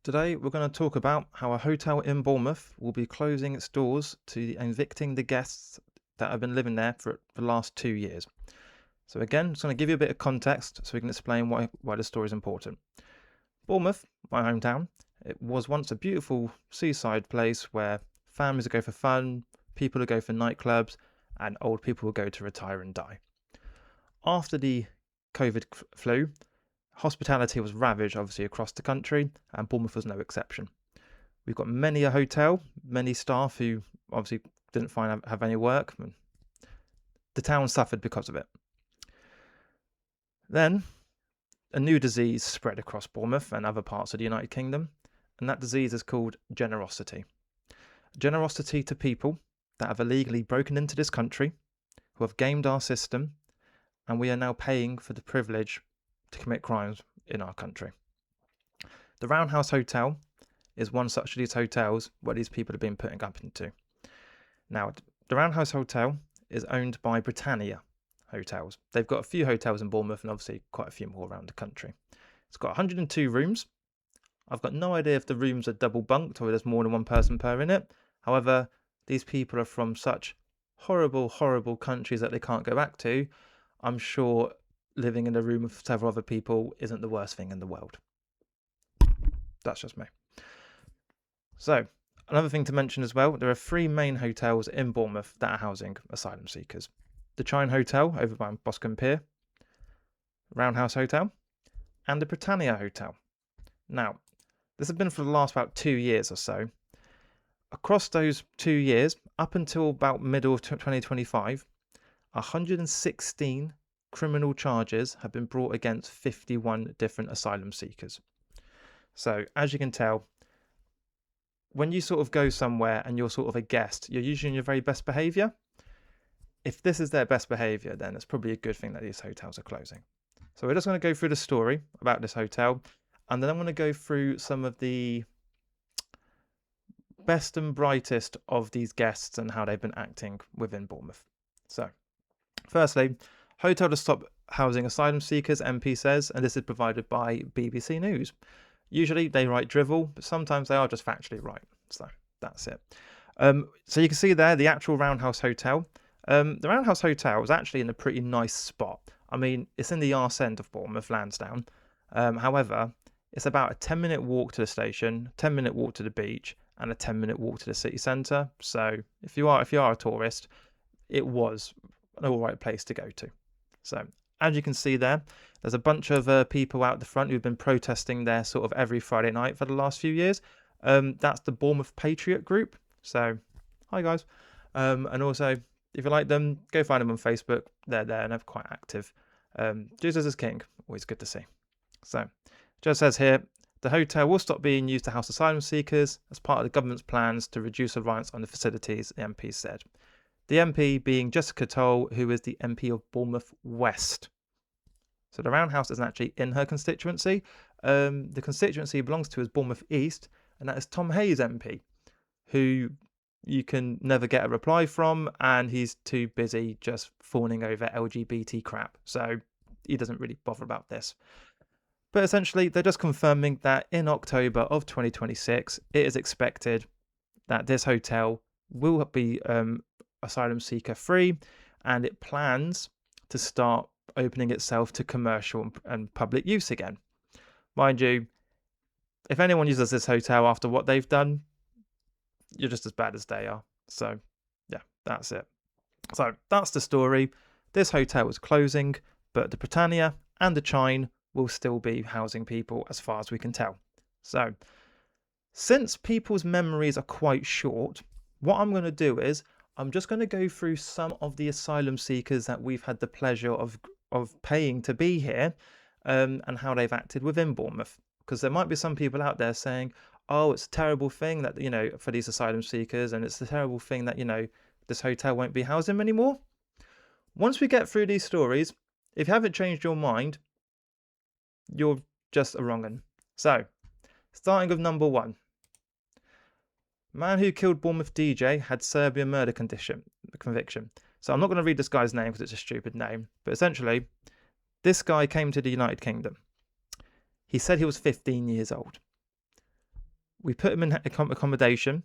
Today, we're going to talk about how a hotel in Bournemouth will be closing its doors to evicting the guests that have been living there for the last 2 years. So, again, just going to give you a bit of context so we can explain why the story is important. Bournemouth, my hometown, it was once a beautiful seaside place where families would go for fun, people would go for nightclubs, and old people would go to retire and die. After the COVID flu, hospitality was ravaged, obviously, across the country, and Bournemouth was no exception. We've got many a hotel, many staff who obviously didn't have any work. The town suffered because of it. Then a new disease spread across Bournemouth and other parts of the United Kingdom, and that disease is called generosity. Generosity to people that have illegally broken into this country, who have gamed our system, and we are now paying for the privilege to commit crimes in our country. The Roundhouse Hotel is one such of these hotels where these people have been putting up into. Now, the Roundhouse Hotel is owned by Britannia Hotels. They've got a few hotels in Bournemouth and obviously quite a few more around the country. It's got 102 rooms. I've got no idea if the rooms are double bunked or there's more than one person per in it. However, these people are from such horrible, horrible countries that they can't go back to. I'm sure living in a room with several other people isn't the worst thing in the world. That's just me. So, another thing to mention as well, there are 3 main hotels in Bournemouth that are housing asylum seekers. The Chine Hotel over by Boscombe Pier, Roundhouse Hotel, and the Britannia Hotel. Now, this has been for the last about 2 years or so. Across those 2 years, up until about middle of 2025, 116 criminal charges have been brought against 51 different asylum seekers. So, as you can tell, when you sort of go somewhere and you're sort of a guest, you're usually in your very best behaviour. If this is their best behaviour, then it's probably a good thing that these hotels are closing. So we're just going to go through the story about this hotel, and then I'm going to go through some of the best and brightest of these guests and how they've been acting within Bournemouth. So, firstly, hotel to stop housing asylum seekers, MP says, and this is provided by BBC News. Usually they write drivel, but sometimes they are just factually right. So that's it. So you can see there the actual Roundhouse Hotel. The Roundhouse Hotel is actually in a pretty nice spot. I mean, it's in the arse end of Bournemouth, Lansdowne. However, it's about a 10-minute walk to the station, 10-minute walk to the beach, and a 10-minute walk to the city centre. So if you are a tourist, it was an all right place to go to. So as you can see there's a bunch of people out the front who've been protesting there sort of every Friday night for the last few years. That's the Bournemouth Patriot group. So, hi guys. And also, if you like them, go find them on Facebook. They're there and they're quite active. Jesus is King. Always good to see. So, it just says here, the hotel will stop being used to house asylum seekers as part of the government's plans to reduce reliance on the facilities, the MP said. The MP being Jessica Toll, who is the MP of Bournemouth West. So the Roundhouse isn't actually in her constituency. The constituency belongs to is Bournemouth East, and that is Tom Hayes MP, who you can never get a reply from, and he's too busy just fawning over LGBT crap. So he doesn't really bother about this. But essentially, they're just confirming that in October of 2026, it is expected that this hotel will be asylum seeker free, and it plans to start opening itself to commercial and public use again. Mind you, if anyone uses this hotel after what they've done, you're just as bad as they are. So yeah, that's it. So that's the story. This hotel is closing, but the Britannia and the Chine will still be housing people as far as we can tell. So since people's memories are quite short, what I'm going to do is I'm just going to go through some of the asylum seekers that we've had the pleasure of paying to be here, and how they've acted within Bournemouth. Because there might be some people out there saying, oh, it's a terrible thing that, for these asylum seekers, and it's a terrible thing that, this hotel won't be housing them anymore. Once we get through these stories, if you haven't changed your mind, you're just a wrong'un. So, starting with number 1. Man who killed Bournemouth DJ had Serbian murder conviction. So I'm not going to read this guy's name because it's a stupid name. But essentially, this guy came to the United Kingdom. He said he was 15 years old. We put him in accommodation,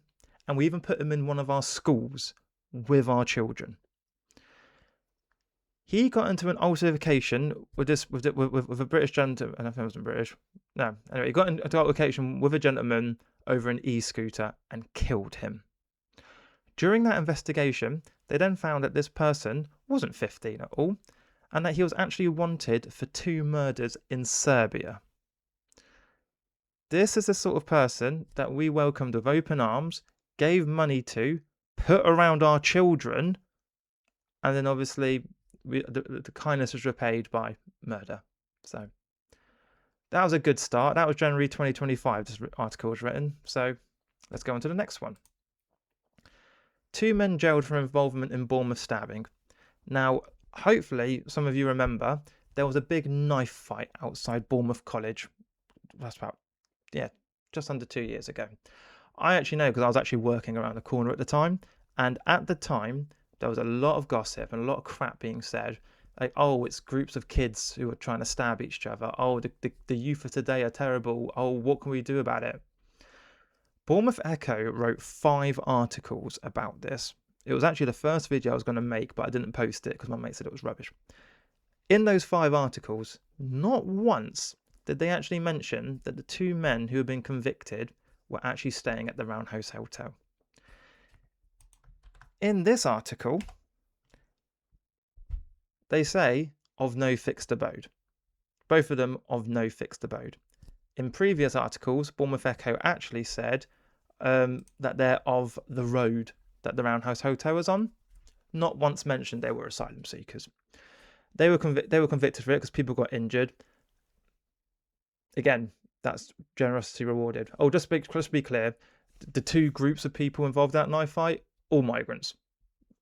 and we even put him in one of our schools with our children. He got into an altercation with a British gentleman. I don't think it wasn't British. No, anyway, he got into an altercation with a gentleman over an e-scooter and killed him. During that investigation, they then found that this person wasn't 15 at all, and that he was actually wanted for 2 murders in Serbia. This is the sort of person that we welcomed with open arms, gave money to, put around our children, and then obviously the kindness was repaid by murder. So that was a good start. That was January 2025, this article was written. So let's go on to the next one. 2 men jailed for involvement in Bournemouth stabbing. Now, hopefully, some of you remember, there was a big knife fight outside Bournemouth College. That's about, just under 2 years ago. I actually know because I was actually working around the corner at the time. And at the time, there was a lot of gossip and a lot of crap being said. Like, oh, it's groups of kids who are trying to stab each other. Oh, the youth of today are terrible. Oh, what can we do about it? Bournemouth Echo wrote 5 articles about this. It was actually the first video I was going to make, but I didn't post it because my mate said it was rubbish. In those 5 articles, not once did they actually mention that the 2 men who had been convicted were actually staying at the Roundhouse Hotel. In this article, they say of no fixed abode. Both of them of no fixed abode. In previous articles, Bournemouth Echo actually said that they're of the road that the Roundhouse Hotel was on. Not once mentioned they were asylum seekers. They were convicted for it because people got injured. Again, that's generosity rewarded. Oh, just to be clear, the 2 groups of people involved in that knife fight, all migrants.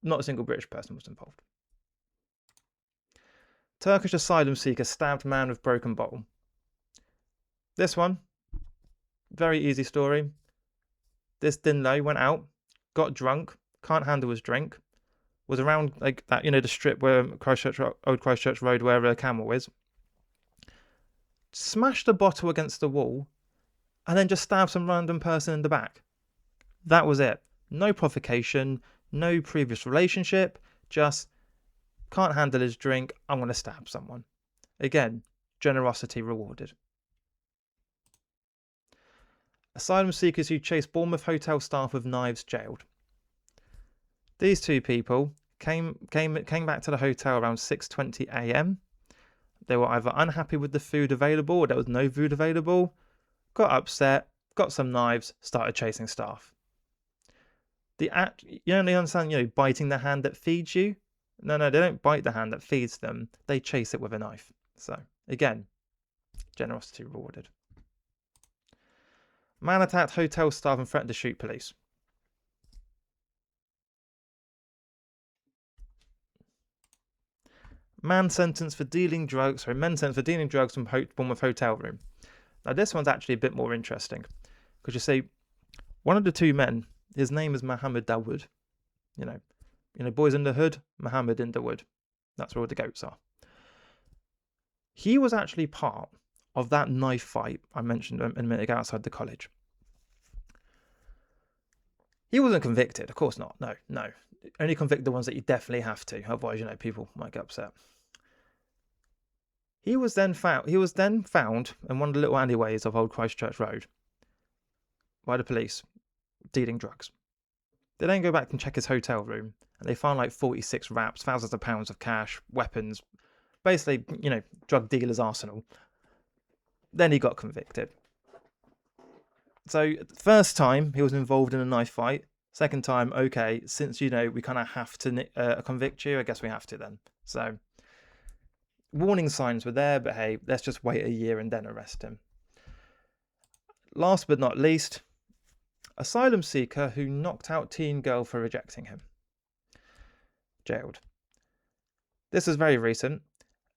Not a single British person was involved. Turkish asylum seeker stabbed man with broken bottle. This one, very easy story. This Dinlo went out, got drunk, can't handle his drink, was around like that, the strip where Old Christchurch Road where Camel is. Smashed a bottle against the wall, and then just stabbed some random person in the back. That was it. No provocation, no previous relationship, just can't handle his drink, I'm going to stab someone. Again, generosity rewarded. Asylum seekers who chased Bournemouth hotel staff with knives jailed. These 2 people came back to the hotel around 6:20 a.m. They were either unhappy with the food available or there was no food available, got upset, got some knives, started chasing staff. They understand, biting the hand that feeds you? No, they don't bite the hand that feeds them. They chase it with a knife. So, again, generosity rewarded. Man attacked hotel staff and threatened to shoot police. Men sentenced for dealing drugs from Bournemouth hotel room. Now, this one's actually a bit more interesting because you see, one of the 2 men, his name is Mohammed Dawood. Boys in the hood, Mohammed in the wood. That's where all the goats are. He was actually part of that knife fight I mentioned a minute ago outside the college. He wasn't convicted, of course not. No. Only convict the ones that you definitely have to. Otherwise, people might get upset. He was then found in one of the little alleyways of Old Christchurch Road by the police, dealing drugs. They then go back and check his hotel room, and they find like 46 wraps, thousands of pounds of cash, weapons, basically, drug dealer's arsenal. Then he got convicted. So, first time he was involved in a knife fight. Second time, okay, since, we kind of have to convict you, I guess we have to then. So, warning signs were there, but hey, let's just wait a year and then arrest him. Last but not least, asylum seeker who knocked out teen girl for rejecting him. Jailed. This was very recent.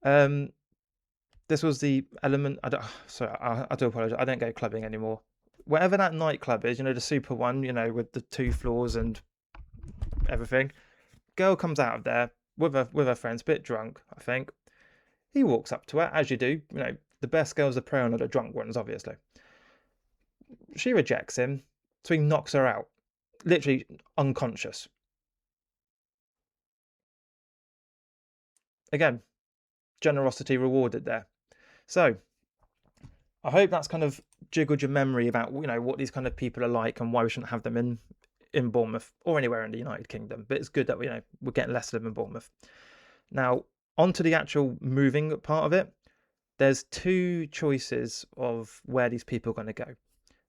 This was the element. I do apologize. I don't go clubbing anymore. Whatever that nightclub is, the super one, with the 2 floors and everything. Girl comes out of there with her friends, a bit drunk, I think. He walks up to her, as you do. The best girls are prey on are the drunk ones, obviously. She rejects him, so he knocks her out, literally unconscious. Again, generosity rewarded there. So I hope that's kind of jiggled your memory about what these kind of people are like and why we shouldn't have them in Bournemouth or anywhere in the United Kingdom. But it's good that we're getting less of them in Bournemouth. Now, onto the actual moving part of it. There's two choices of where these people are going to go.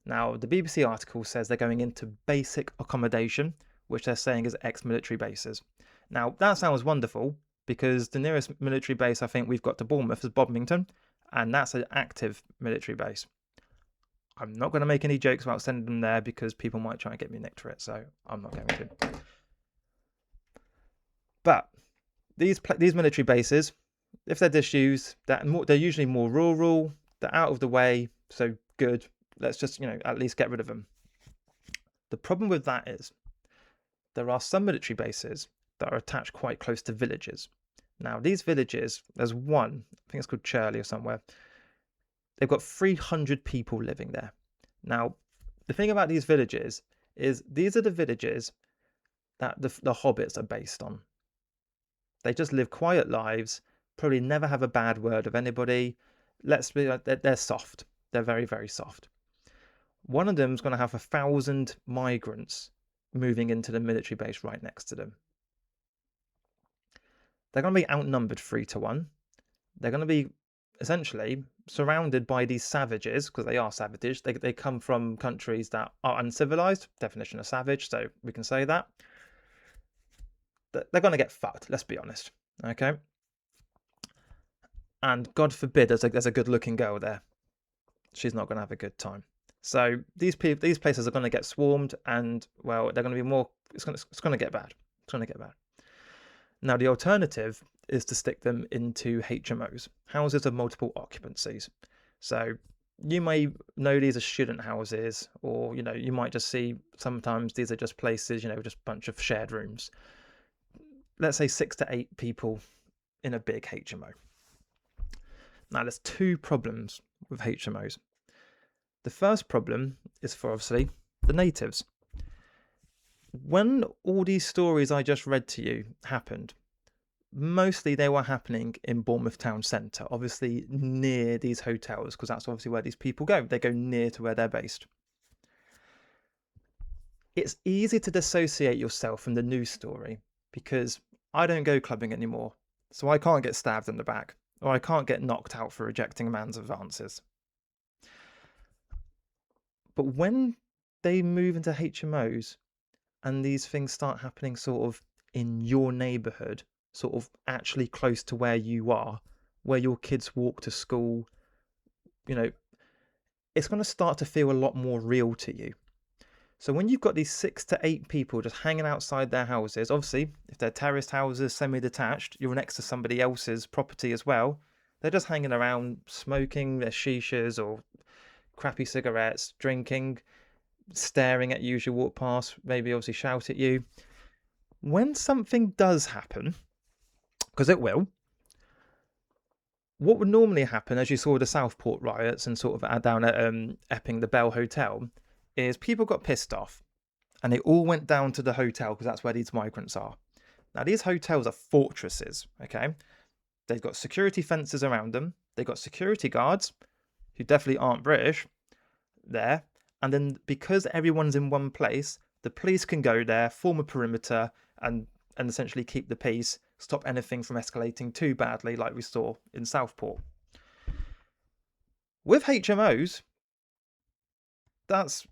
Now, the BBC article says they're going into basic accommodation, which they're saying is ex-military bases. Now, that sounds wonderful because the nearest military base I think we've got to Bournemouth is Bodmington, and that's an active military base. I'm not going to make any jokes about sending them there because people might try and get me nicked for it, so I'm not going to. But these military bases, if they're disused, they're usually more rural, they're out of the way, so good. Let's just, at least get rid of them. The problem with that is there are some military bases that are attached quite close to villages. Now, these villages, there's one, I think it's called Churley or somewhere. They've got 300 people living there. Now, the thing about these villages is these are the villages that the hobbits are based on. They just live quiet lives, probably never have a bad word of anybody. Let's be like, they're soft. They're very, very soft. One of them is going to have 1,000 migrants moving into the military base right next to them. They're going to be outnumbered 3-1. They're going to be essentially surrounded by these savages, because they are savages. They come from countries that are uncivilized, definition of savage, so we can say that. They're going to get fucked, let's be honest. Okay? And God forbid there's a good looking girl there. She's not going to have a good time. So these places are going to get swarmed, and well, they're going to be more. It's going to get bad. It's going to get bad. Now the alternative is to stick them into HMOs, houses of multiple occupancies. So you may know these are student houses, or you might just see sometimes these are just places, just a bunch of shared rooms. Let's say 6 to 8 people in a big HMO. Now there's two problems with HMOs. The first problem is for obviously the natives. When all these stories I just read to you happened, mostly they were happening in Bournemouth town centre, obviously near these hotels, because that's obviously where these people go. They go near to where they're based. It's easy to dissociate yourself from the news story because I don't go clubbing anymore, so I can't get stabbed in the back, or I can't get knocked out for rejecting a man's advances. But when they move into HMOs and these things start happening sort of in your neighbourhood, sort of actually close to where you are, where your kids walk to school, it's going to start to feel a lot more real to you. So when you've got these 6 to 8 people just hanging outside their houses, obviously, if they're terraced houses, semi-detached, you're next to somebody else's property as well. They're just hanging around, smoking their shishas or crappy cigarettes, drinking, staring at you as you walk past, maybe obviously shout at you. When something does happen, because it will, what would normally happen, as you saw the Southport riots and sort of down at Epping, the Bell Hotel, is people got pissed off and they all went down to the hotel because that's where these migrants are. Now, these hotels are fortresses, okay? They've got security fences around them. They've got security guards who definitely aren't British there. And then because everyone's in one place, the police can go there, form a perimeter, and essentially keep the peace, stop anything from escalating too badly like we saw in Southport. With HMOs, that's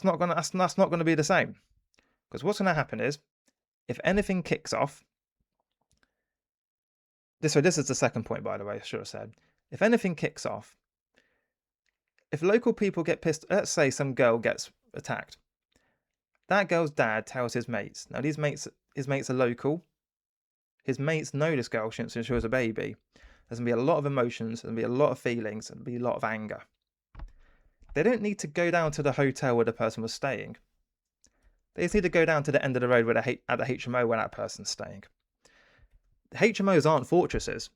not going to be the same. Because what's going to happen is, if anything kicks off, this is the second point, by the way, I should have said. If anything kicks off, if local people get pissed, let's say some girl gets attacked. That girl's dad tells his mates. Now, his mates are local. His mates know this girl since she was a baby. There's going to be a lot of emotions, there's going to be a lot of feelings, and be a lot of anger. They don't need to go down to the hotel where the person was staying. They just need to go down to the end of the road at the HMO where that person's staying. The HMOs aren't fortresses.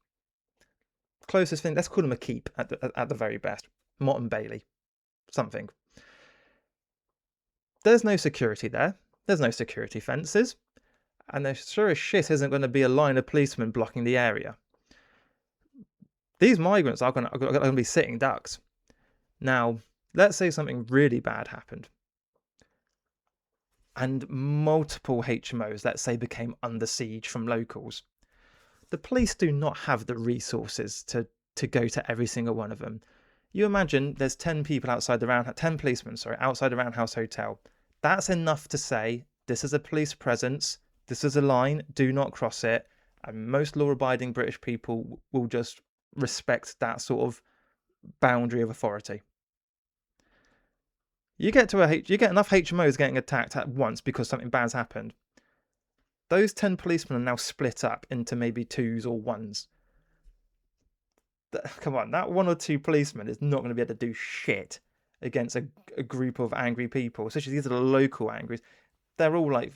Closest thing, let's call them a keep at the very best. Motte and Bailey. Something. there's no security there. There's no security fences. And there sure as shit isn't going to be a line of policemen blocking the area. These migrants are going to be sitting ducks. Now, let's say something really bad happened. And multiple HMOs, let's say, became under siege from locals. The police do not have the resources to go to every single one of them. You imagine there's 10 people outside the 10 policemen, outside the Roundhouse Hotel. That's enough to say, this is a police presence, this is a line, do not cross it. And most law-abiding British people will just respect that sort of boundary of authority. You get enough HMOs getting attacked at once because something bad's happened. Those 10 policemen are now split up into maybe 2s or 1s. Come on, that 1 or 2 policemen is not going to be able to do shit against a group of angry people, especially these are the local angries. They're all like,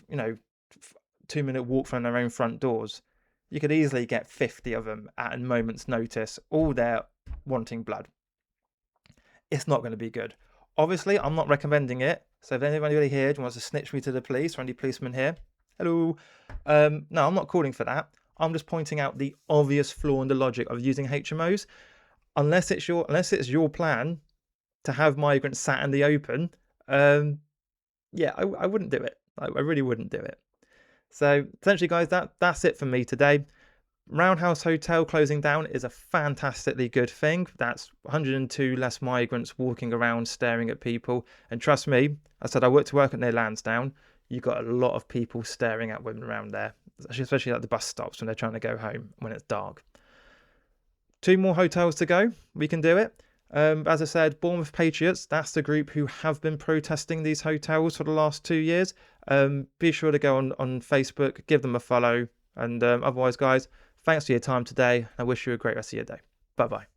2-minute walk from their own front doors. You could easily get 50 of them at a moment's notice, all there wanting blood. It's not going to be good. Obviously, I'm not recommending it. So if anybody here wants to snitch me to the police or any policemen here, hello. No, I'm not calling for that. I'm just pointing out the obvious flaw in the logic of using HMOs. Unless it's your plan to have migrants sat in the open, yeah, I wouldn't do it. I really wouldn't do it. So essentially, guys, that's it for me today. Roundhouse Hotel closing down is a fantastically good thing. That's 102 less migrants walking around staring at people. And trust me, I said I work at near Lansdowne. You got a lot of people staring at women around there, especially at the bus stops when they're trying to go home when it's dark. 2 more hotels to go. We can do it. As I said, Bournemouth Patriots, that's the group who have been protesting these hotels for the last 2 years. Be sure to go on Facebook, give them a follow. And otherwise, guys, thanks for your time today. I wish you a great rest of your day. Bye-bye.